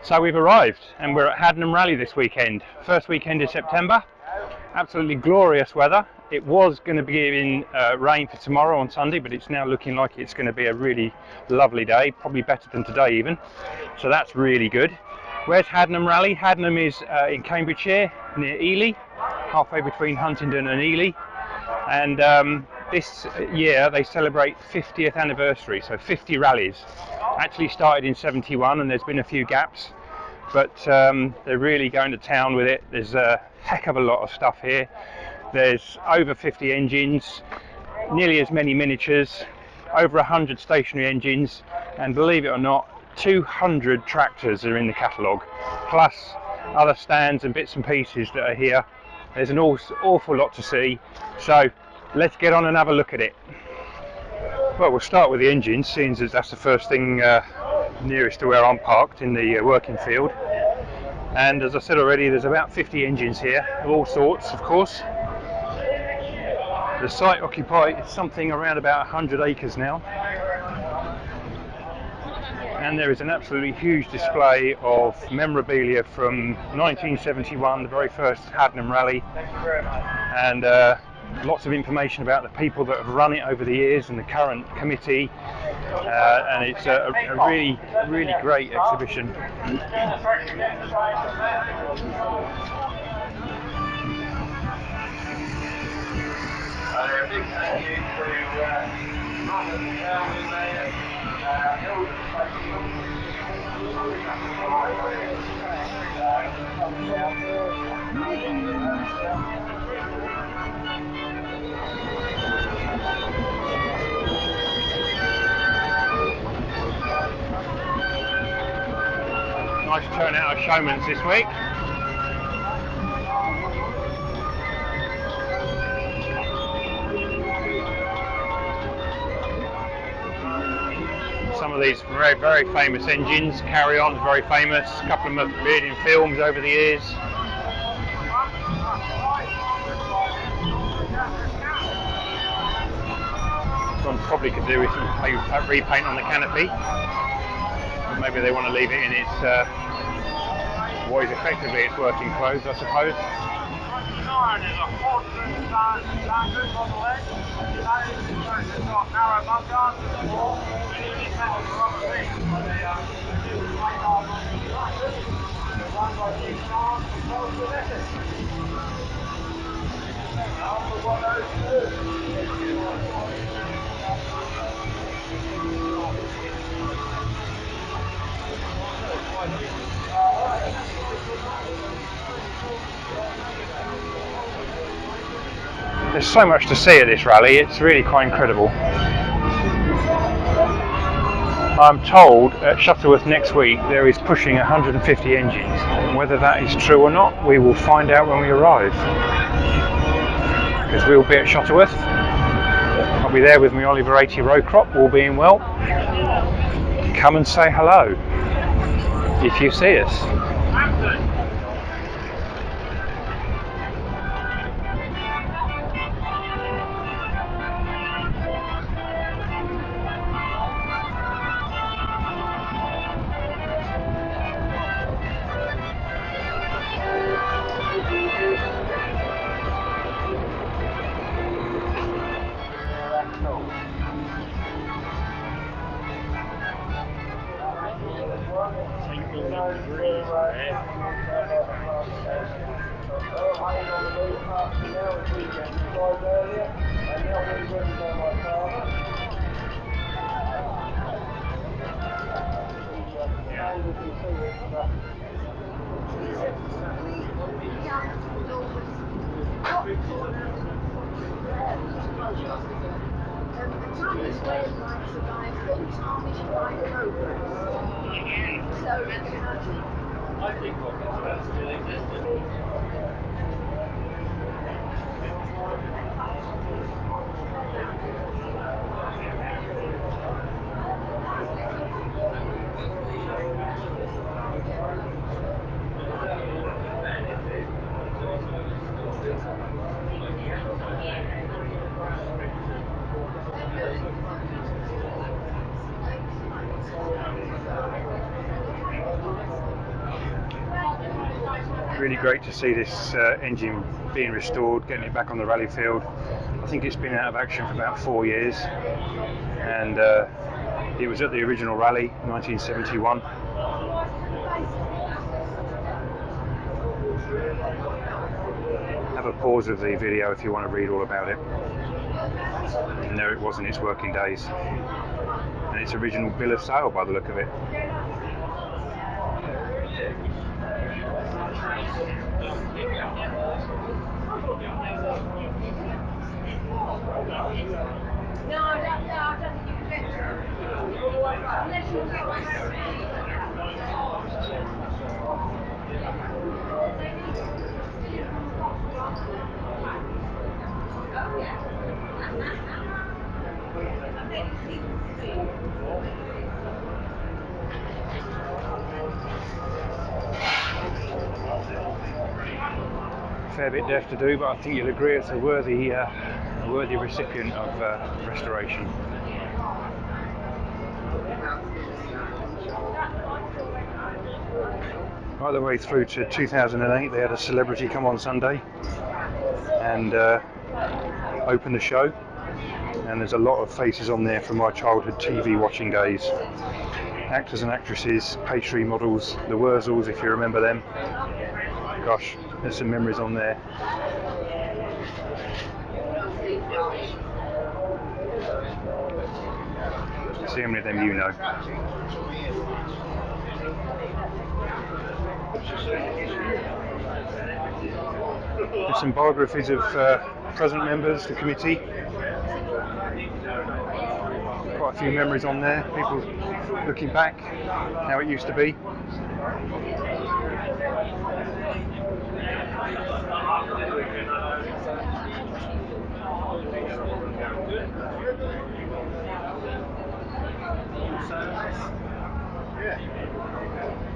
So we've arrived and we're at Haddenham Rally this weekend. First weekend in September. Absolutely glorious weather. It was going to be in rain for tomorrow on Sunday, but it's now looking like it's going to be a really lovely day, probably better than today even. So that's really good. Where's Haddenham Rally? Haddenham is in Cambridgeshire, near Ely, halfway between Huntingdon and Ely. And this year they celebrate 50th anniversary, so 50 rallies. Actually started in 71 and there's been a few gaps, but they're really going to town with it. There's a heck of a lot of stuff here. There's over 50 engines, nearly as many miniatures, over 100 stationary engines, and believe it or not, 200 tractors are in the catalogue, plus other stands and bits and pieces that are here. There's an awful lot to see, so let's get on and have a look at it. Well, we'll start with the engines, seeing as that's the first thing nearest to where I'm parked in the working field. And as I said already, there's about 50 engines here, of all sorts, of course. The site occupied is something around about 100 acres now. And there is an absolutely huge display of memorabilia from 1971, the very first Haddenham Rally, and lots of information about the people that have run it over the years and the current committee, and it's a really, really great exhibition. Big thank you Nice turnout of showmans this week. Some of these very, very famous engines. Carry On's very famous. A couple of them have appeared in films over the years. One probably could do with some repaint on the canopy. But maybe they want to leave it in its what is effectively its working clothes, I suppose. There's so much to see at this rally, it's really quite incredible. I'm told at Shuttleworth next week there is pushing 150 engines. Whether that is true or not, we will find out when we arrive. Because we'll be at Shuttleworth. I'll be there with my Oliver 80 row crop, all being well. Come and say hello if you see us. Really great to see this engine being restored, getting it back on the rally field. I think it's been out of action for about 4 years, and it was at the original rally, 1971. Have a pause of the video if you want to read all about it. And there it was in its working days, and its original bill of sale by the look of it. Fair bit left to do, but I think you'll agree it's a worthy recipient of restoration. Right the way through to 2008, they had a celebrity come on Sunday and open the show, and there's a lot of faces on there from my childhood TV watching days. Actors and actresses, pastry models, the Wurzels, if you remember them. Gosh, there's some memories on there. See how many of them you know. There's some biographies of present members, the committee. Quite a few memories on there, people looking back, how it used to be.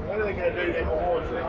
What are they going to do in the water?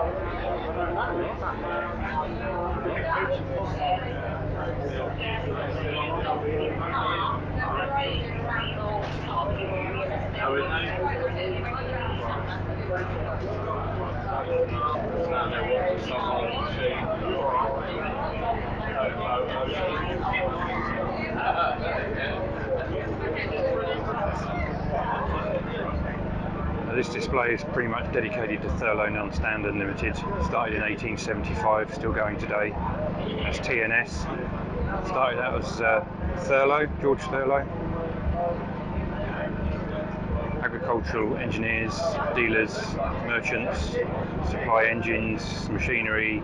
This display is pretty much dedicated to Thurlow Non-Standard Limited. Started in 1875, still going today. That's TNS. Started out as Thurlow, George Thurlow. Agricultural engineers, dealers, merchants, supply engines, machinery,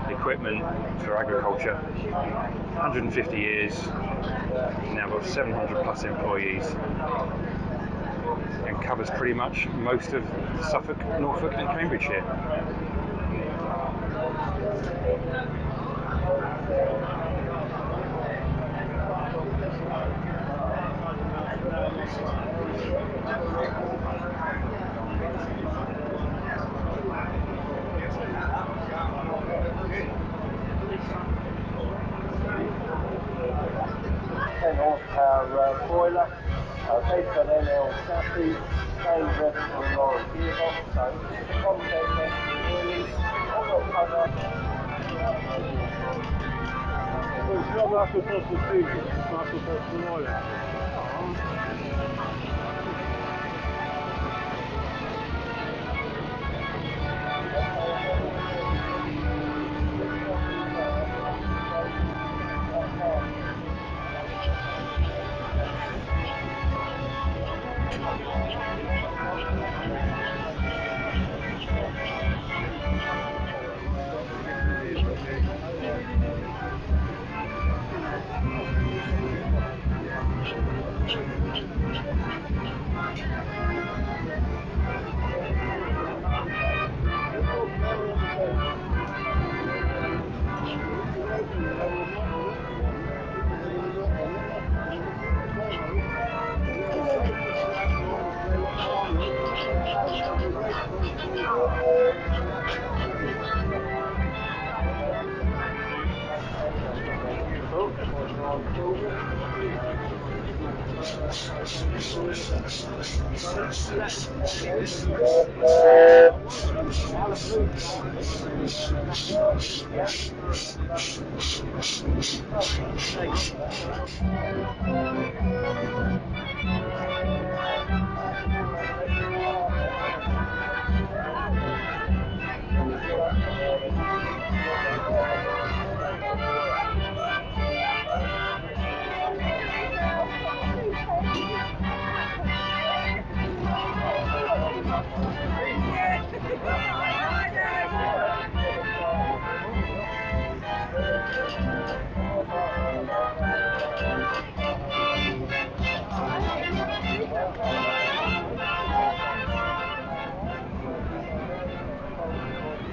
equipment for agriculture. 150 years, now got 700 plus employees, and covers pretty much most of Suffolk, Norfolk and Cambridgeshire. Horsepower boiler, based on NL chassis, same revenue lorry gearbox, so contact engine really,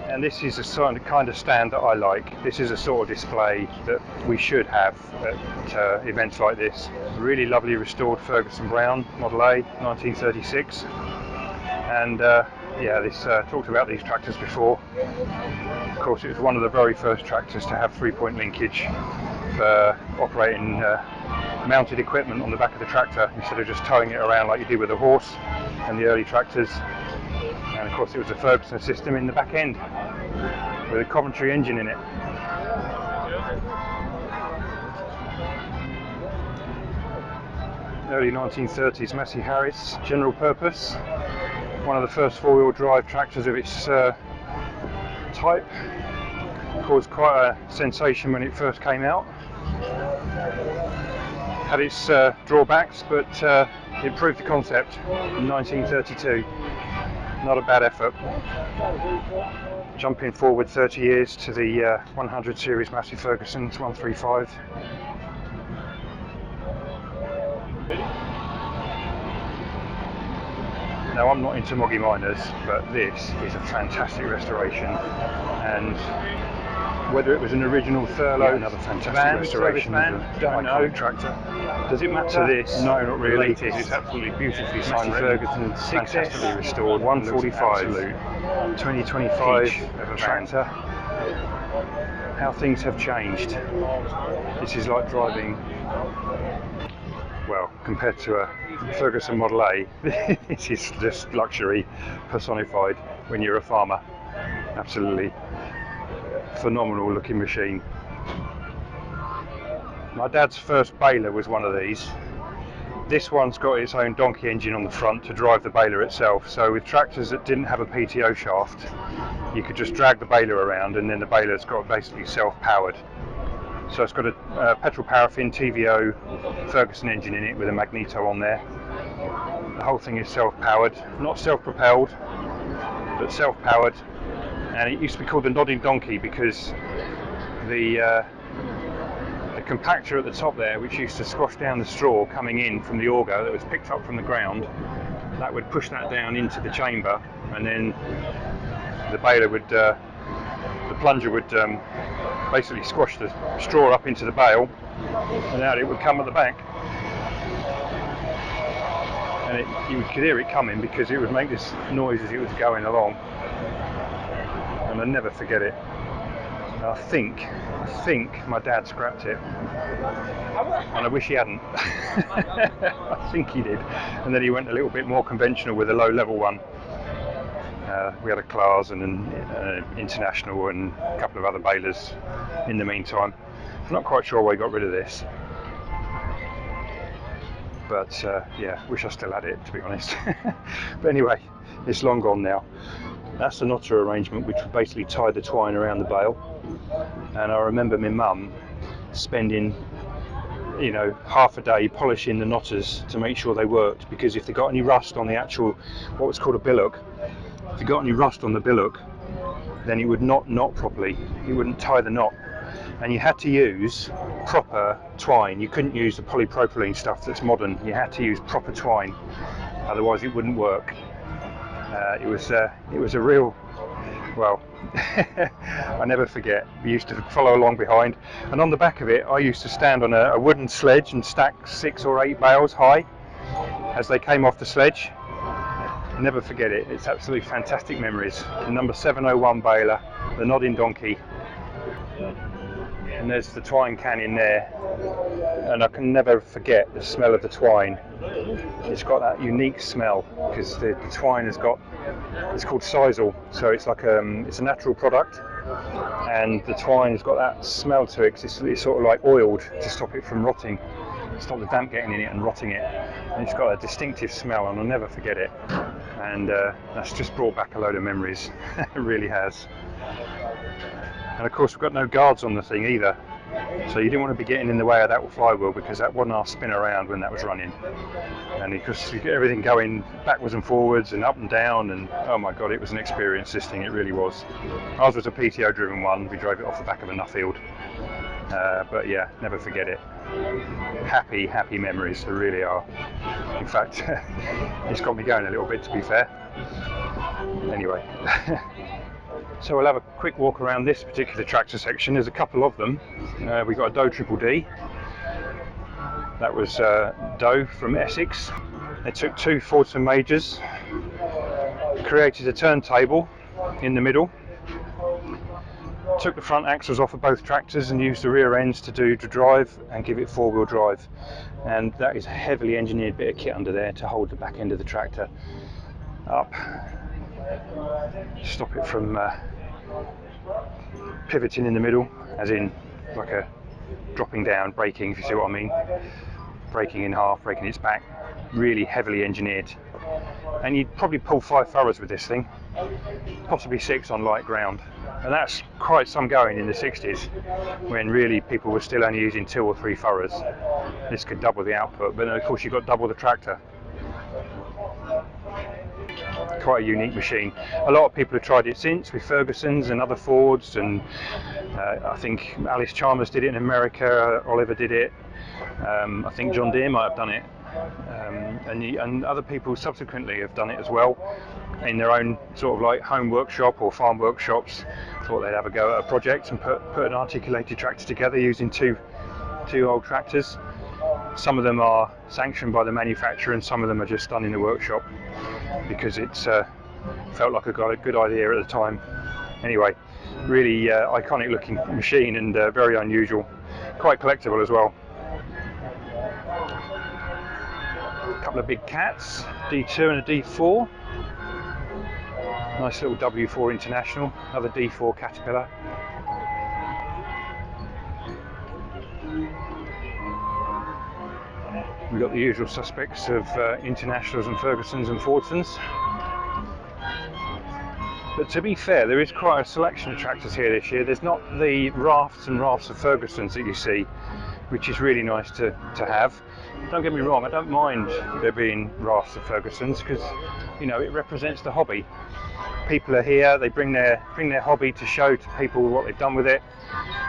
And this is a kind of stand that I like. This is a sort of display that we should have at events like this. Really lovely restored Ferguson Brown Model A, 1936. And yeah, this talked about these tractors before. Of course, it was one of the very first tractors to have 3-point linkage for operating mounted equipment on the back of the tractor instead of just towing it around like you did with a horse and the early tractors. And of course it was a Ferguson system in the back end with a Coventry engine in it. Early 1930s Massey Harris, general purpose. One of the first four-wheel drive tractors of its type. Caused quite a sensation when it first came out. Had its drawbacks, but it proved the concept in 1932. Not a bad effort. Jumping forward 30 years to the 100 series Massey Ferguson's 135. Now, I'm not into Moggy Miners, but this is a fantastic restoration, and whether it was an original Thurlow, another fantastic restoration of an iconic tractor. Does it matter to this? No, not really. It's absolutely beautifully signed Ferguson, fantastically restored, 145, 2025 of a tractor. How things have changed. This is like driving, well, compared to a Ferguson Model A, this is just luxury personified when you're a farmer. Absolutely phenomenal looking machine. My dad's first baler was one of these. This one's got its own donkey engine on the front to drive the baler itself, so with tractors that didn't have a PTO shaft you could just drag the baler around, and then the baler's got basically self-powered. So it's got a petrol paraffin TVO Ferguson engine in it with a magneto on there. The whole thing is self-powered, not self-propelled but self-powered. And it used to be called the Nodding Donkey because the compactor at the top there, which used to squash down the straw coming in from the auger that was picked up from the ground, that would push that down into the chamber, and then the baler would, the plunger would basically squash the straw up into the bale, and out it would come at the back. And you could hear it coming because it would make this noise as it was going along. And I'll never forget it. I think my dad scrapped it, and I wish he hadn't. I think he did, and then he went a little bit more conventional with a low level one. We had a Claas and an International and a couple of other balers in the meantime. I'm not quite sure why he got rid of this, but yeah, wish I still had it, to be honest. But anyway, it's long gone now. That's the knotter arrangement, which would basically tie the twine around the bale. And I remember my mum spending, you know, half a day polishing the knotters to make sure they worked, because if they got any rust on the actual, what was called a billock, if you got any rust on the billock, then it would not knot properly. It wouldn't tie the knot. And you had to use proper twine. You couldn't use the polypropylene stuff that's modern. You had to use proper twine, otherwise it wouldn't work. It was a real, well, I never forget. We used to follow along behind, and on the back of it I used to stand on a wooden sledge and stack 6 or 8 bales high as they came off the sledge. I'll never forget it. It's absolutely fantastic memories. The number 701 baler, the Nodding Donkey. and there's the twine can in there, and I can never forget the smell of the twine. It's got that unique smell because the twine has got, it's called sisal, so it's like it's a natural product, and the twine has got that smell to it because it's sort of like oiled to stop it from rotting, stop the damp getting in it and rotting it, and it's got a distinctive smell, and I'll never forget it. And that's just brought back a load of memories. It really has. And of course we've got no guards on the thing either, so you didn't want to be getting in the way of that flywheel because that wouldn't half spin around when that was running. And because you get everything going backwards and forwards and up and down, and oh my god, it was an experience, this thing, it really was. Ours was a PTO driven one, we drove it off the back of a Nuffield. But yeah, never forget it. Happy, happy memories, they really are. In fact, it's got me going a little bit, to be fair. Anyway. So we'll have a quick walk around this particular tractor section. There's a couple of them. We've got a Doe Triple D. That was Doe from Essex. They took two Fordson Majors, created a turntable in the middle, took the front axles off of both tractors and used the rear ends to do the drive and give it four-wheel drive. And that is a heavily engineered bit of kit under there to hold the back end of the tractor up, stop it from pivoting in the middle, as in like a dropping down, braking, if you see what I mean, breaking in half, breaking its back. Really heavily engineered, and you'd probably pull 5 furrows with this thing, possibly 6 on light ground, and that's quite some going in the 60s when really people were still only using 2 or 3 furrows. This could double the output, but then of course you've got double the tractor. Quite a unique machine. A lot of people have tried it since with Ferguson's and other Fords, and I think Alice Chalmers did it in America, Oliver did it, I think John Deere might have done it, and other people subsequently have done it as well in their own sort of like home workshop or farm workshops. Thought they'd have a go at a project and put an articulated tractor together using two old tractors. Some of them are sanctioned by the manufacturer and some of them are just done in the workshop because it's felt like a good idea at the time. Anyway, really iconic looking machine and very unusual, quite collectible as well. A couple of big cats, D2 and a D4. Nice little W4 International, another D4 Caterpillar. We've got the usual suspects of Internationals and Fergusons and Fordsons. But to be fair, there is quite a selection of tractors here this year. There's not the rafts and rafts of Fergusons that you see, which is really nice to have. Don't get me wrong, I don't mind there being rafts of Fergusons because, you know, it represents the hobby. People are here, they bring their hobby to show to people what they've done with it,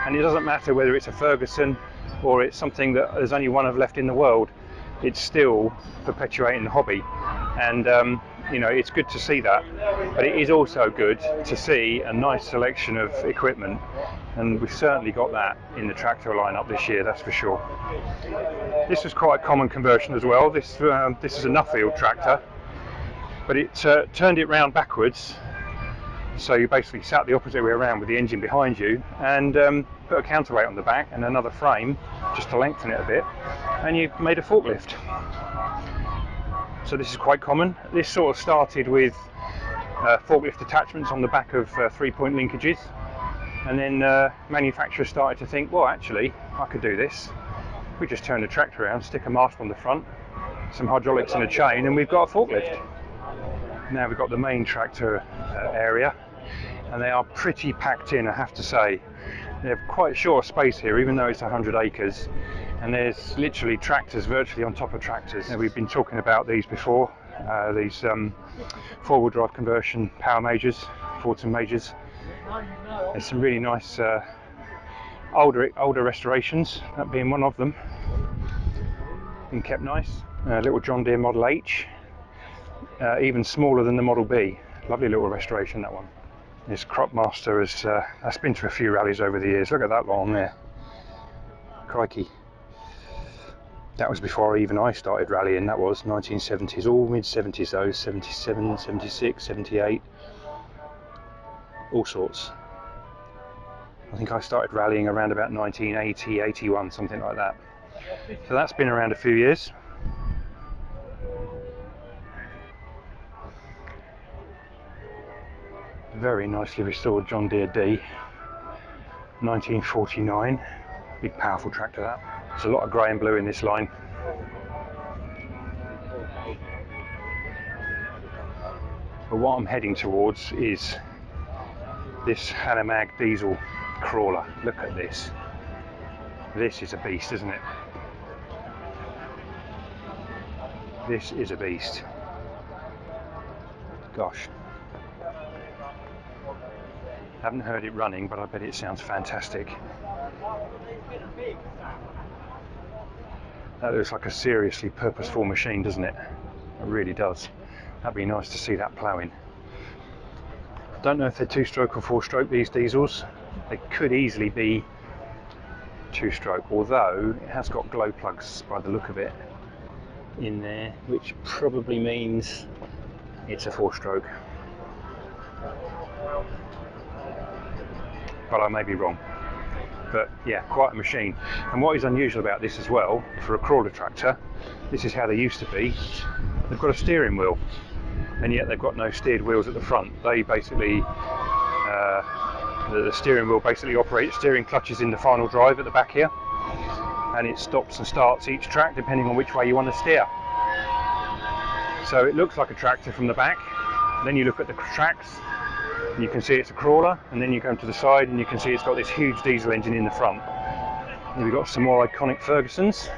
and it doesn't matter whether it's a Ferguson or it's something that there's only one of left in the world. It's still perpetuating the hobby, and you know, it's good to see that, but it is also good to see a nice selection of equipment, and we've certainly got that in the tractor lineup this year, that's for sure. This was quite a common conversion as well. This is a Nuffield tractor, but it turned it round backwards, so you basically sat the opposite way around with the engine behind you and put a counterweight on the back and another frame just to lengthen it a bit, and you made a forklift. So this is quite common. This sort of started with forklift attachments on the back of 3-point linkages, and then manufacturers started to think, well, actually I could do this. We just turn the tractor around, stick a mast on the front, some hydraulics and a chain, and we've got a forklift. Now we've got the main tractor area, and they are pretty packed in, I have to say. They have quite short space here, even though it's 100 acres, and there's literally tractors virtually on top of tractors. And we've been talking about these before, these four-wheel drive conversion power majors, Fordson Majors. There's some really nice older restorations, that being one of them. Been kept nice. Little John Deere Model H, even smaller than the Model B. Lovely little restoration, that one. This Cropmaster has been to a few rallies over the years. Look at that long there. Crikey. That was before even I started rallying. That was 1970s, all mid-70s though, 77, 76, 78. All sorts. I think I started rallying around about 1980, 81, something like that. So that's been around a few years. Very nicely restored John Deere D, 1949. Big powerful tractor that. There's a lot of grey and blue in this line. But what I'm heading towards is this Haddenham diesel crawler. Look at this. This is a beast, isn't it? This is a beast. Gosh. Haven't heard it running, but I bet it sounds fantastic. That looks like a seriously purposeful machine, doesn't it? It really does. That'd be nice to see that ploughing. Don't know if they're 2-stroke or 4-stroke, these diesels. They could easily be 2-stroke, although it has got glow plugs by the look of it in there, which probably means it's a 4-stroke. But I may be wrong. But yeah, quite a machine. And what is unusual about this as well, for a crawler tractor, this is how they used to be. They've got a steering wheel, and yet they've got no steered wheels at the front. They basically, the steering wheel basically operates steering clutches in the final drive at the back here, and it stops and starts each track depending on which way you want to steer. So it looks like a tractor from the back. Then you look at the tracks, and you can see it's a crawler, and then you come to the side and you can see it's got this huge diesel engine in the front. And we've got some more iconic Fergusons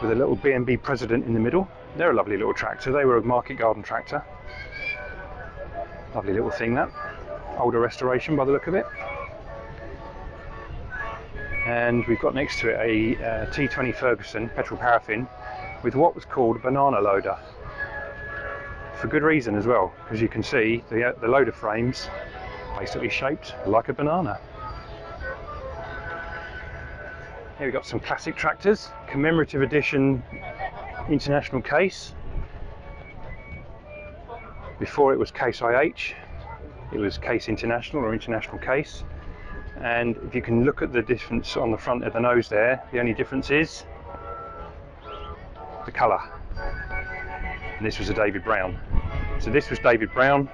with a little B&B President in the middle. They're a lovely little tractor. They were a market garden tractor. Lovely little thing, that. Older restoration by the look of it. And we've got next to it a T20 Ferguson petrol paraffin with what was called a banana loader. For good reason as well, because you can see the loader frame's basically shaped like a banana. Here we've got some classic tractors, commemorative edition international case. Before it was Case IH, it was Case International or International Case. And if you can look at the difference on the front of the nose there, the only difference is the colour. And this was a David Brown. So this was David Brown,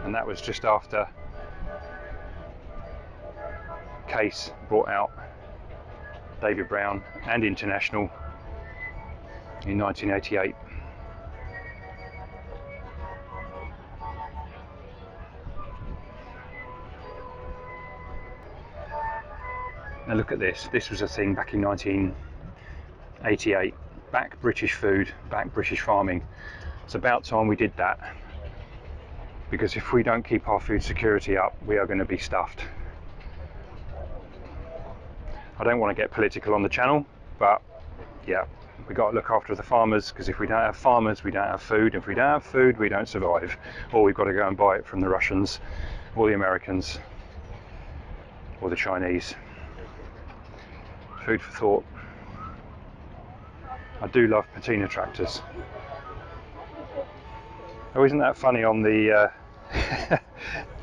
and that was just after Case brought out David Brown and International in 1988. Now look at this. This was a thing back in 1988. Back British food, back British farming. It's about time we did that, because if we don't keep our food security up, we are going to be stuffed. I don't want to get political on the channel, but yeah, we've got to look after the farmers, because if we don't have farmers, we don't have food. If we don't have food, we don't survive. Or we've got to go and buy it from the Russians, or the Americans, or the Chinese. Food for thought. I do love patina tractors. Oh, isn't that funny on the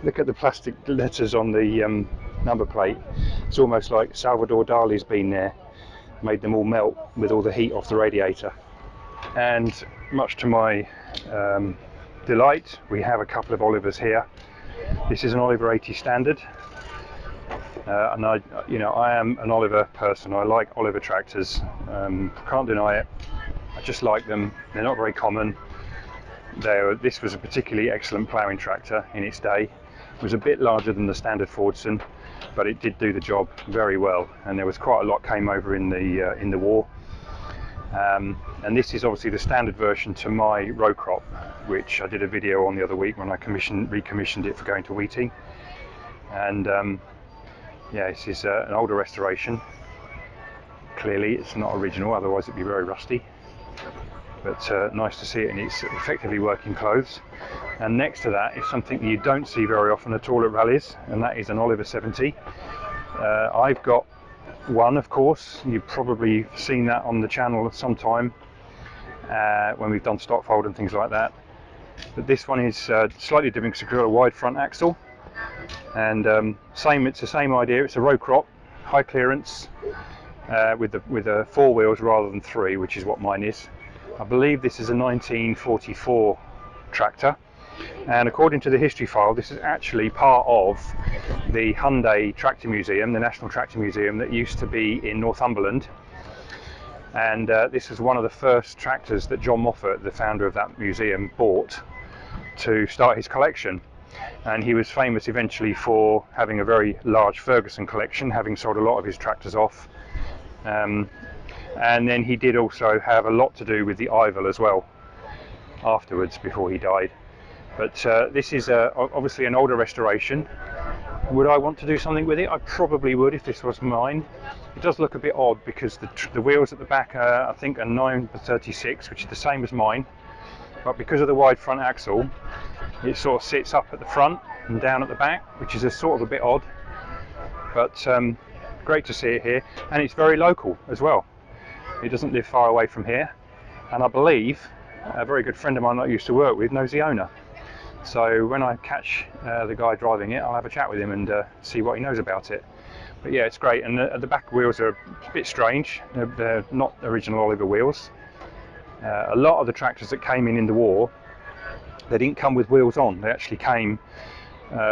look at the plastic letters on the number plate. It's almost like Salvador Dali's been there, made them all melt with all the heat off the radiator. And much to my delight, we have a couple of Olivers here. This is an Oliver 80 Standard, and I am an Oliver person. I like Oliver tractors. Can't deny it. I just like them. They're not very common. This was a particularly excellent ploughing tractor in its day. It was a bit larger than the standard Fordson, but it did do the job very well. And there was quite a lot came over in the war. And this is obviously the standard version to my row crop, which I did a video on the other week when I recommissioned it for going to wheating. And yeah, this is an older restoration. Clearly it's not original, otherwise it'd be very rusty. But nice to see it in its effectively working clothes. And next to that is something that you don't see very often at all at rallies, and that is an Oliver 70. I've got one, of course. You've probably seen that on the channel at some time when we've done stock fold and things like that. But this one is slightly different because it's got a wide front axle, And it's the same idea. It's a row crop, high clearance, with the 4 wheels rather than 3, which is what mine is. I believe this is a 1944 tractor, and according to the history file, this is actually part of the Hyundai Tractor Museum, the National Tractor Museum that used to be in Northumberland. And this is one of the first tractors that John Moffat, the founder of that museum, bought to start his collection. And he was famous eventually for having a very large Ferguson collection, having sold a lot of his tractors off. And then he did also have a lot to do with the Ivel as well afterwards, before he died. But this is obviously an older restoration. Would I want to do something with it? I probably would if this was mine. It does look a bit odd because the wheels at the back are, I think, are 9x36, which is the same as mine. But because of the wide front axle, it sort of sits up at the front and down at the back, which is a sort of a bit odd. But great to see it here, and it's very local as well. It doesn't live far away from here, and I believe a very good friend of mine that I used to work with knows the owner. So when I catch the guy driving it, I'll have a chat with him and see what he knows about it. But yeah, it's great. And the back wheels are a bit strange. They're not original Oliver wheels. A lot of the tractors that came in the war, they didn't come with wheels on. They actually came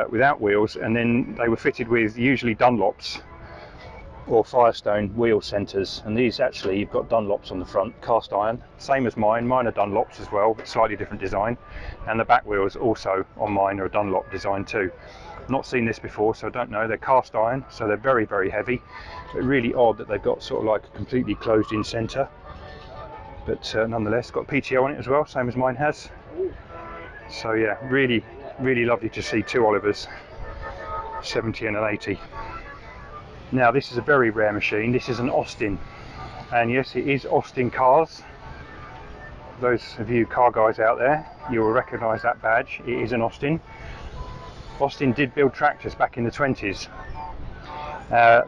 without wheels, and then they were fitted with usually Dunlops or Firestone wheel centres. And these actually, you've got Dunlops on the front, cast iron, same as mine. Mine are Dunlops as well, but slightly different design. And the back wheels also on mine are a Dunlop design too. Not seen this before, so I don't know. They're cast iron, so they're very, very heavy. But really odd that they've got sort of like a completely closed in centre. But nonetheless, got PTO on it as well, same as mine has. So yeah, really, really lovely to see 2 Olivers, 70 and an 80. Now this is a very rare machine. This is an Austin, and yes, it is Austin Cars. Those of you car guys out there, you will recognise that badge. It is an Austin. Austin did build tractors back in the 20s.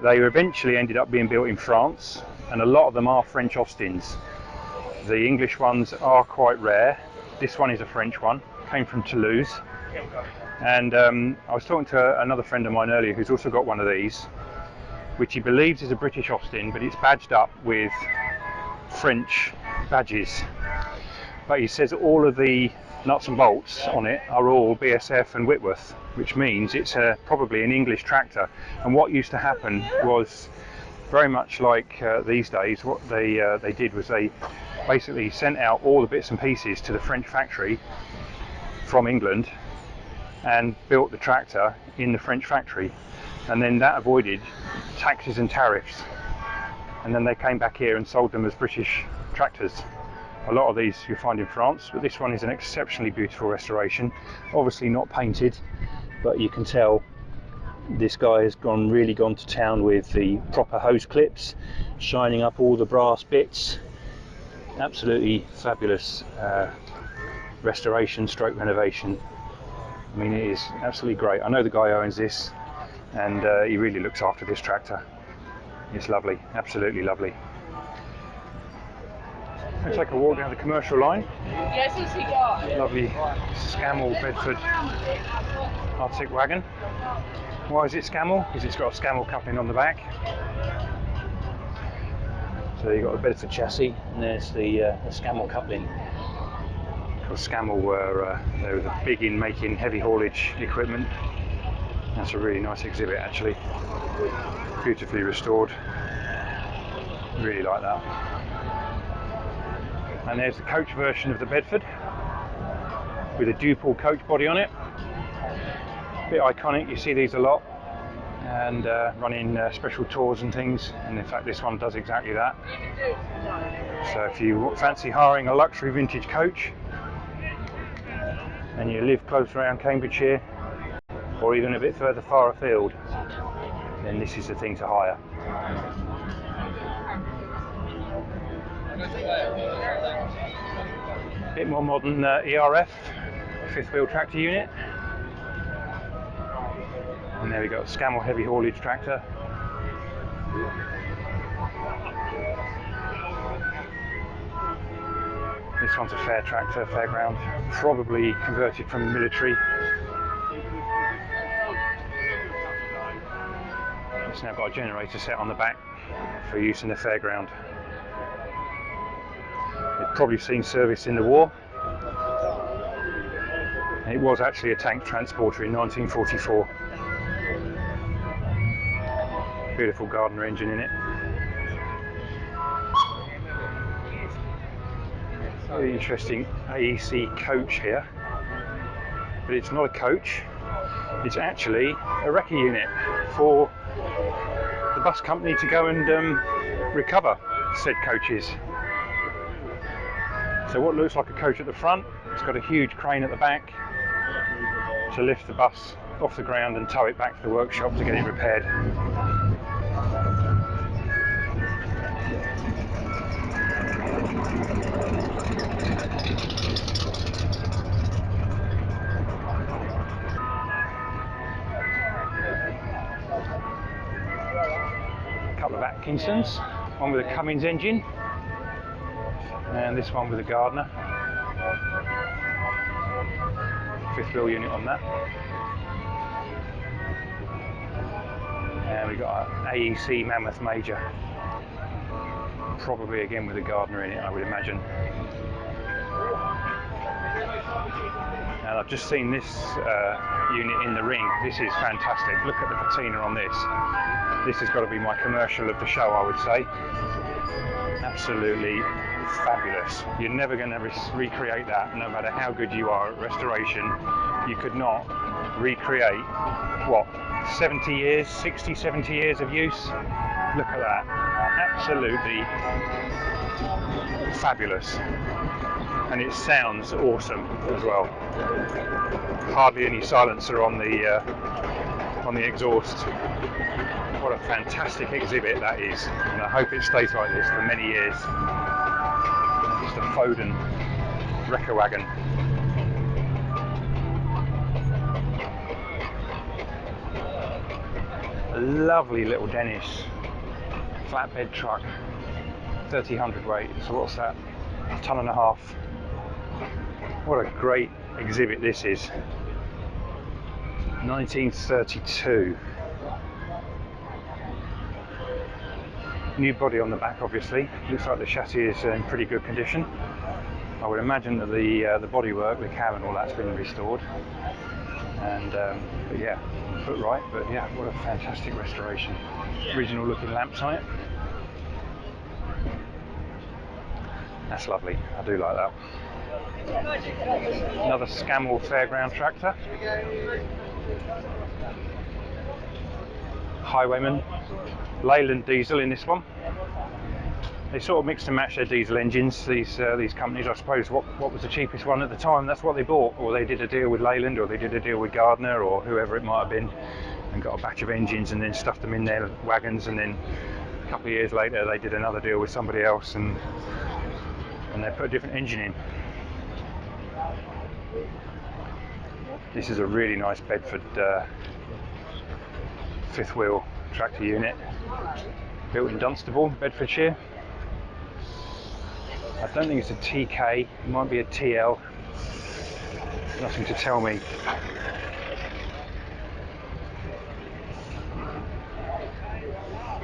They eventually ended up being built in France, and a lot of them are French Austins. The English ones are quite rare. This one is a French one, came from Toulouse. And I was talking to another friend of mine earlier who's also got one of these, which he believes is a British Austin, but it's badged up with French badges. But he says all of the nuts and bolts on it are all BSF and Whitworth, which means it's probably an English tractor. And what used to happen was very much like these days. What they did was they basically sent out all the bits and pieces to the French factory from England and built the tractor in the French factory, and then that avoided taxes and tariffs, and then they came back here and sold them as British tractors. A lot of these you find in France, but this one is an exceptionally beautiful restoration. Obviously not painted, but you can tell this guy has really gone to town with the proper hose clips, shining up all the brass bits. Absolutely fabulous restoration stroke renovation. I mean, it is absolutely great. I know the guy owns this, and he really looks after this tractor. It's lovely, absolutely lovely. Let's take a walk down the commercial line. Lovely Scammell Bedford Arctic wagon. Why is it Scammell? Because it's got a Scammell coupling on the back. So you've got the Bedford chassis, and there's the Scammell coupling. Because Scammell were big in making heavy haulage equipment. That's a really nice exhibit actually. Beautifully restored. Really like that. And there's the coach version of the Bedford with a dual coach body on it. A bit iconic, you see these a lot, and running special tours and things, and in fact this one does exactly that. So if you fancy hiring a luxury vintage coach and you live close around Cambridgeshire or even a bit further far afield, then this is the thing to hire. A bit more modern ERF, fifth wheel tractor unit. And there we got a Scammell heavy haulage tractor. This one's a fair tractor, fairground, probably converted from the military. It's now got a generator set on the back for use in the fairground. It's probably seen service in the war. It was actually a tank transporter in 1944. Beautiful Gardner engine in it. Very interesting AEC coach here, but it's not a coach, it's actually a wrecker unit for the bus company to go and recover said coaches. So what looks like a coach at the front, it's got a huge crane at the back to lift the bus off the ground and tow it back to the workshop to get it repaired. A couple of Atkinsons, one with a Cummins engine and this one with a Gardner. Fifth wheel unit on that. And we've got an AEC Mammoth Major, probably again with a Gardner in it, I would imagine. And I've just seen this unit in the ring. This is fantastic. Look at the patina on this. This has got to be my commercial of the show, I would say. Absolutely fabulous. You're never going to recreate that, no matter how good you are at restoration. You could not recreate, what, 70 years, 60, 70 years of use? Look at that. Absolutely fabulous. And it sounds awesome as well. Hardly any silencer on the exhaust. What a fantastic exhibit that is, and I hope it stays like this for many years. It's the Foden wrecker wagon. A lovely little Dennis flatbed truck, 1300 weight, so what's that, a ton and a half. What a great exhibit this is. 1932. New body on the back, obviously. Looks like the chassis is in pretty good condition. I would imagine that the bodywork, the cab and all that's been restored. And but yeah, put right. But yeah, what a fantastic restoration. Original looking lamp sight. That's lovely. I do like that. Another Scammell Fairground tractor. Highwayman. Leyland diesel in this one. They sort of mix and match their diesel engines, these companies. I suppose what was the cheapest one at the time, that's what they bought, or they did a deal with Leyland, or they did a deal with Gardner, or whoever it might have been, and got a batch of engines and then stuffed them in their wagons, and then a couple of years later they did another deal with somebody else and they put a different engine in. This is a really nice Bedford fifth wheel tractor unit, built in Dunstable, Bedfordshire. I don't think it's a TK, it might be a TL, nothing to tell me.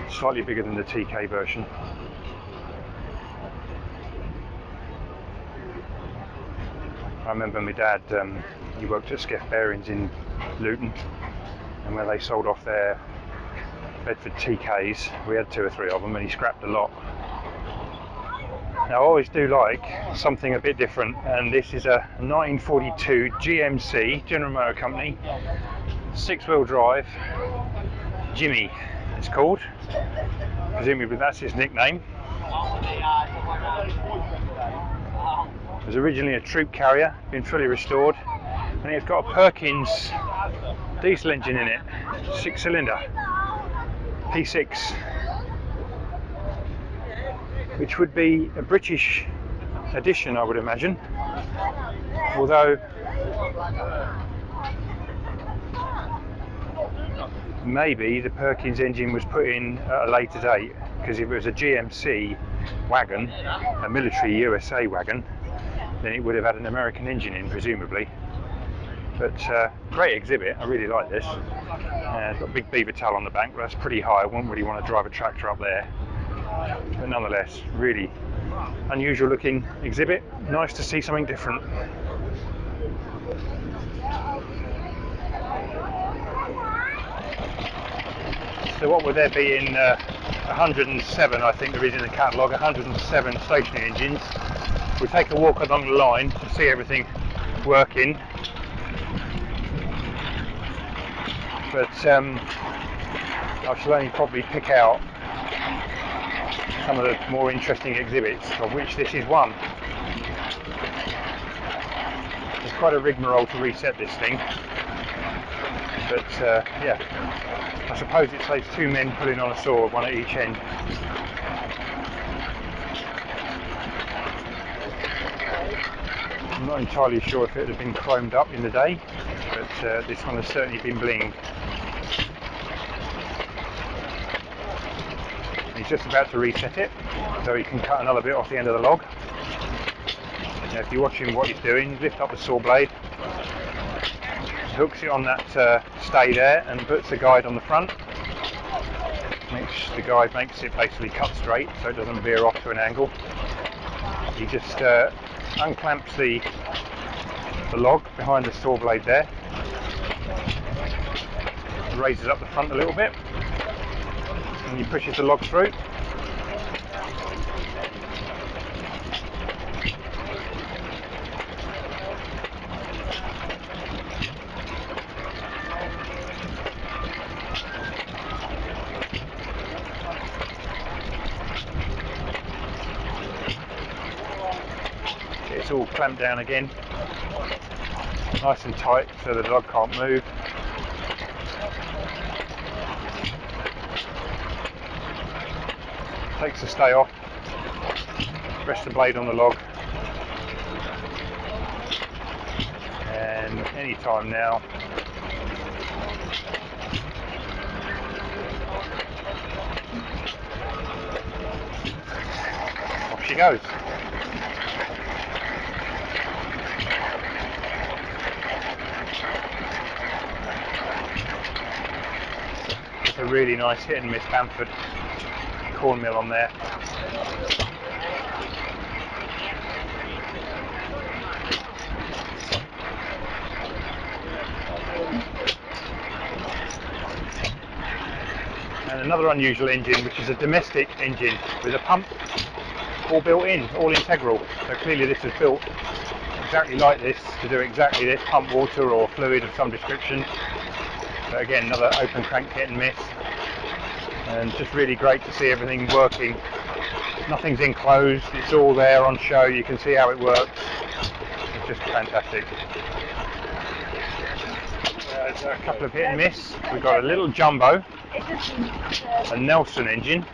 Slightly bigger than the TK version. I remember my dad, he worked at Skeff Bearings in Luton, and when they sold off their Bedford TKs, we had 2 or 3 of them, and he scrapped a lot. Now I always do like something a bit different, and this is a 1942 GMC, General Motor Company, 6-wheel drive, Jimmy it's called, presumably that's his nickname. It was originally a troop carrier, been fully restored, and it's got a Perkins diesel engine in it, 6-cylinder, P6, which would be a British edition, I would imagine, although maybe the Perkins engine was put in at a later date, because if it was a GMC wagon, a military USA wagon, then it would have had an American engine in, presumably. But great exhibit, I really like this. It's got a big beaver tail on the back, but that's pretty high. I wouldn't really want to drive a tractor up there. But nonetheless, really unusual looking exhibit. Nice to see something different. So what would there be in 107, I think there is in the catalogue, 107 stationary engines. We'll take a walk along the line to see everything working. But I shall only probably pick out some of the more interesting exhibits, of which this is one. It's quite a rigmarole to reset this thing, but yeah, I suppose it takes two men pulling on a saw, one at each end. I'm not entirely sure if it had been chromed up in the day, but this one has certainly been blinged. He's just about to reset it, so he can cut another bit off the end of the log. Now, if you're watching what he's doing, lift up the saw blade, hooks it on that stay there, and puts the guide on the front. The guide makes it basically cut straight, so it doesn't veer off to an angle. He just unclamps the log behind the saw blade there, raises up the front a little bit, and he pushes the log through. It's all clamped down again, nice and tight so the log can't move. Takes the stay off, rests the blade on the log, and any time now off she goes. It's a really nice hit and miss Bamford corn mill on there. And another unusual engine, which is a domestic engine with a pump all built in, all integral. So clearly this is built exactly like this to do exactly this, pump water or fluid of some description. But again, another open crank hit and miss. And just really great to see everything working. Nothing's enclosed, it's all there on show, you can see how it works. It's just fantastic. A couple of hit and miss. We've got a little jumbo, a Nelson engine,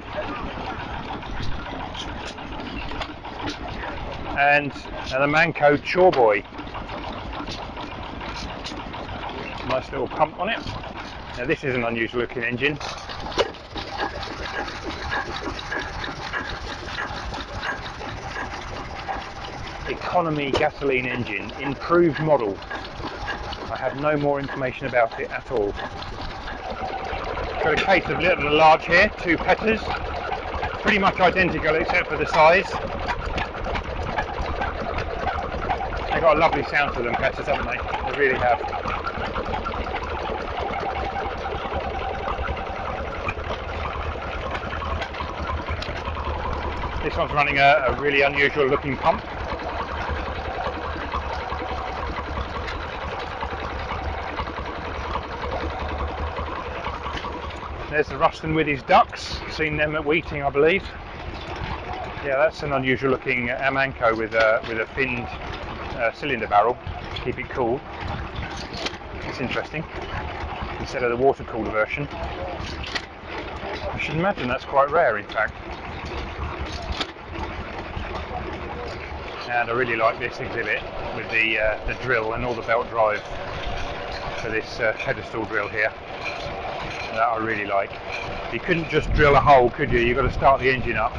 and a Manco Chorboy. Nice little pump on it. Now this is an unusual looking engine. Economy gasoline engine, improved model. I have no more information about it at all. Got a case of little and large here, two Petters, pretty much identical except for the size. They've got a lovely sound to them, Petters, haven't they? They really have. This one's running a really unusual looking pump. There's the Ruston with his ducks, seen them at Wheating I believe. Yeah, that's an unusual looking Amanco with a finned cylinder barrel to keep it cool. It's interesting, instead of the water cooled version. I should imagine that's quite rare in fact. And I really like this exhibit with the drill and all the belt drive for this pedestal drill here. That I really like. You couldn't just drill a hole, could you? You've got to start the engine up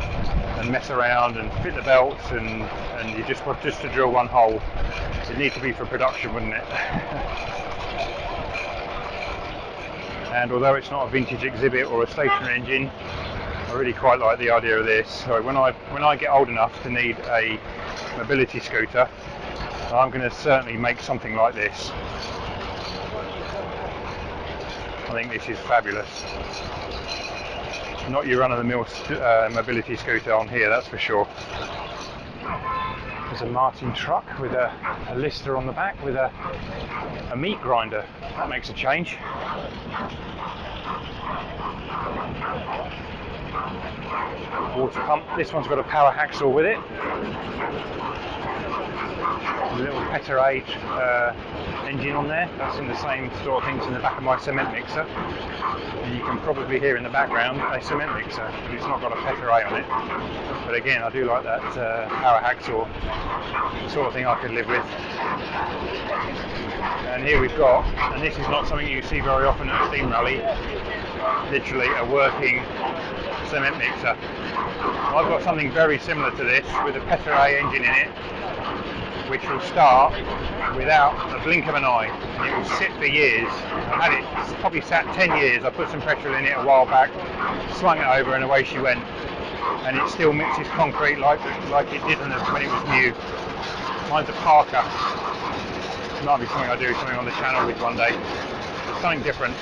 and mess around and fit the belts, and you just want to drill one hole. It'd need to be for production, wouldn't it? And although it's not a vintage exhibit or a stationary engine, I really quite like the idea of this. So when I get old enough to need a mobility scooter, I'm going to certainly make something like this. I think this is fabulous. Not your run-of-the-mill mobility scooter on here, that's for sure. There's a Martin truck with a lister on the back with a meat grinder. That makes a change. Water pump. This one's got a power hacksaw with it. A little Petter engine on there. That's in the same sort of things in the back of my cement mixer. And you can probably hear in the background a cement mixer, but it's not got a Petter on it. But again, I do like that power hacksaw, the sort of thing I could live with. And here we've got, and this is not something you see very often at a steam rally, literally a working cement mixer. I've got something very similar to this with a Petter engine in it, which will start without a blink of an eye, and it will sit for years. I've had it probably sat 10 years. I put some petrol in it a while back, swung it over, and away she went. And it still mixes concrete like it did when it was new. Mine's a Parker. Might be something I'll do something on the channel with one day. Something different.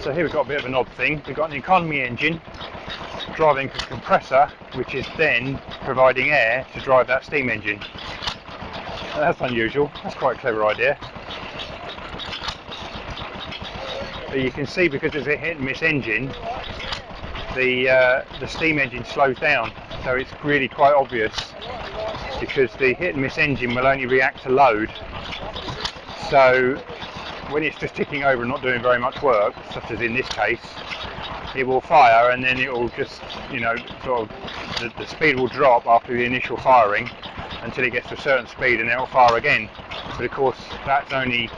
So here we've got a bit of an odd thing. We've got an economy engine driving a compressor, which is then providing air to drive that steam engine. That's unusual. That's quite a clever idea. But you can see, because it's a hit and miss engine, the steam engine slows down. So it's really quite obvious, because the hit and miss engine will only react to load. So when it's just ticking over and not doing very much work, such as in this case, it will fire, and then it will just, sort of, the speed will drop after the initial firing until it gets to a certain speed, and then it will fire again. But of course, that's only,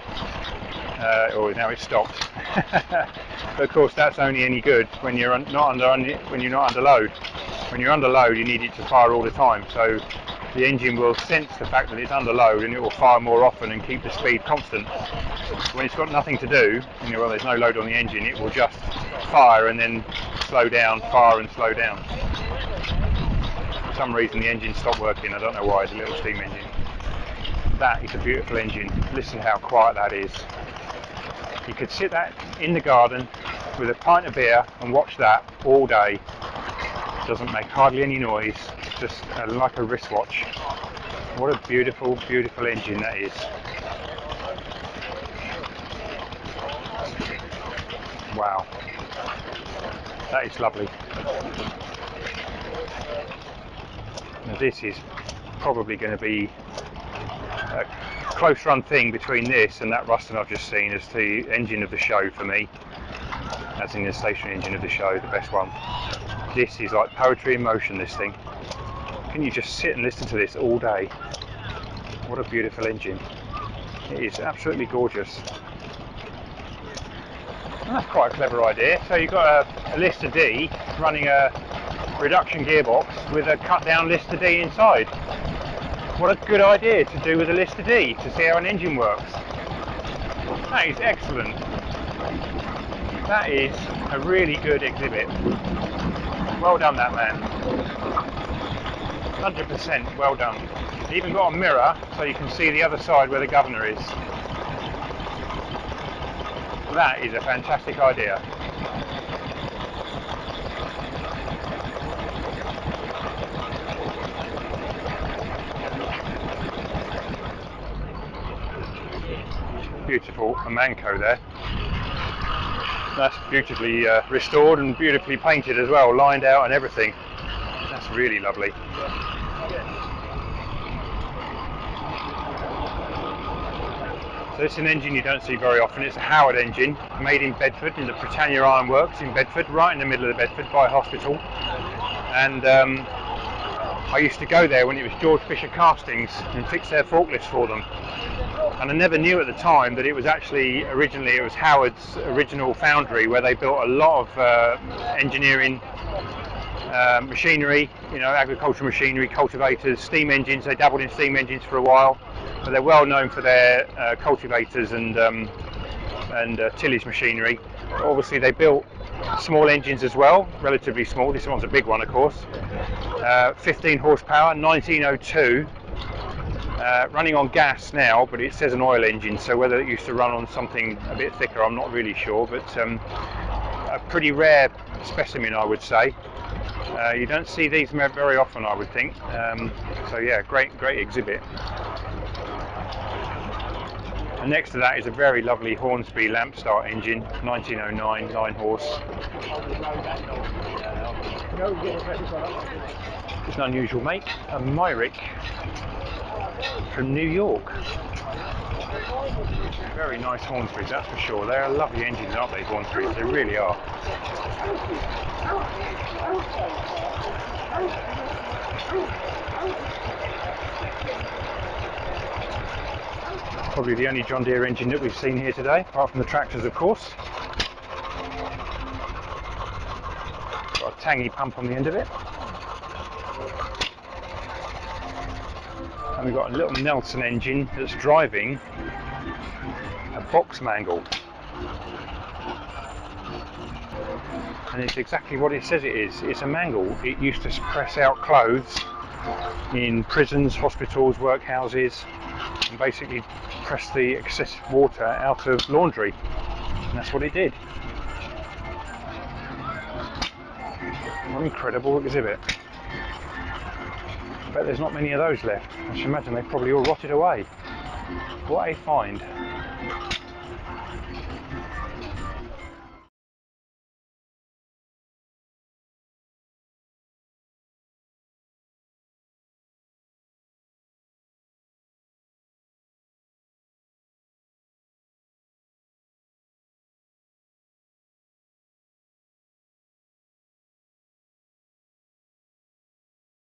now it's stopped. But of course, that's only any good when you're not under load. When you're under load, you need it to fire all the time. So the engine will sense the fact that it's under load, and it will fire more often and keep the speed constant. When it's got nothing to do, well, there's no load on the engine, it will just fire and then slow down, fire and slow down. For some reason the engine stopped working. I don't know why. It's a little steam engine. That is a beautiful engine. Listen how quiet that is. You could sit that in the garden with a pint of beer and watch that all day. It doesn't make hardly any noise, just like a wristwatch. What a beautiful, beautiful engine that is. Wow, that is lovely. Now this is probably going to be a close run thing between this and that Ruston I've just seen as the engine of the show for me, as in the stationary engine of the show, the best one. This is like poetry in motion, this thing. Can you just sit and listen to this all day? What a beautiful engine. It is absolutely gorgeous. And that's quite a clever idea. So you've got a Lister D running a reduction gearbox with a cut down Lister D inside. What a good idea to do with a Lister D, to see how an engine works. That is excellent. That is a really good exhibit. Well done, that man. 100% well done. Even got a mirror so you can see the other side where the governor is. That is a fantastic idea. Beautiful Amanco there. That's beautifully restored and beautifully painted as well, lined out and everything. That's really lovely. So this is an engine you don't see very often. It's a Howard engine, made in Bedford, in the Britannia Iron Works in Bedford, right in the middle of the Bedford by a hospital. And I used to go there when it was George Fisher Castings and fix their forklifts for them. And I never knew at the time that it was actually, originally it was Howard's original foundry where they built a lot of engineering machinery, agricultural machinery, cultivators, steam engines. They dabbled in steam engines for a while. but they're well known for their cultivators and tillage machinery. Obviously they built small engines as well, relatively small. This one's a big one, of course. 15 horsepower, 1902. Running on gas now, but it says an oil engine, so whether it used to run on something a bit thicker, I'm not really sure, but a pretty rare specimen, I would say. You don't see these very often, I would think. So yeah, great exhibit. And next to that is a very lovely Hornsby lamp start engine, 1909, 9 horse. It's an unusual make, a Myrick from New York. Very nice Hornsbys, that's for sure. They're lovely engines, aren't they, Hornsbys? They really are. Probably the only John Deere engine that we've seen here today, apart from the tractors, of course. Got a tangy pump on the end of it. And we've got a little Nelson engine that's driving a box mangle. And it's exactly what it says it is. It's a mangle. It used to press out clothes in prisons, hospitals, workhouses, and basically press the excess water out of laundry. And that's what it did. What an incredible exhibit. I bet there's not many of those left. I should imagine they've probably all rotted away. What a find.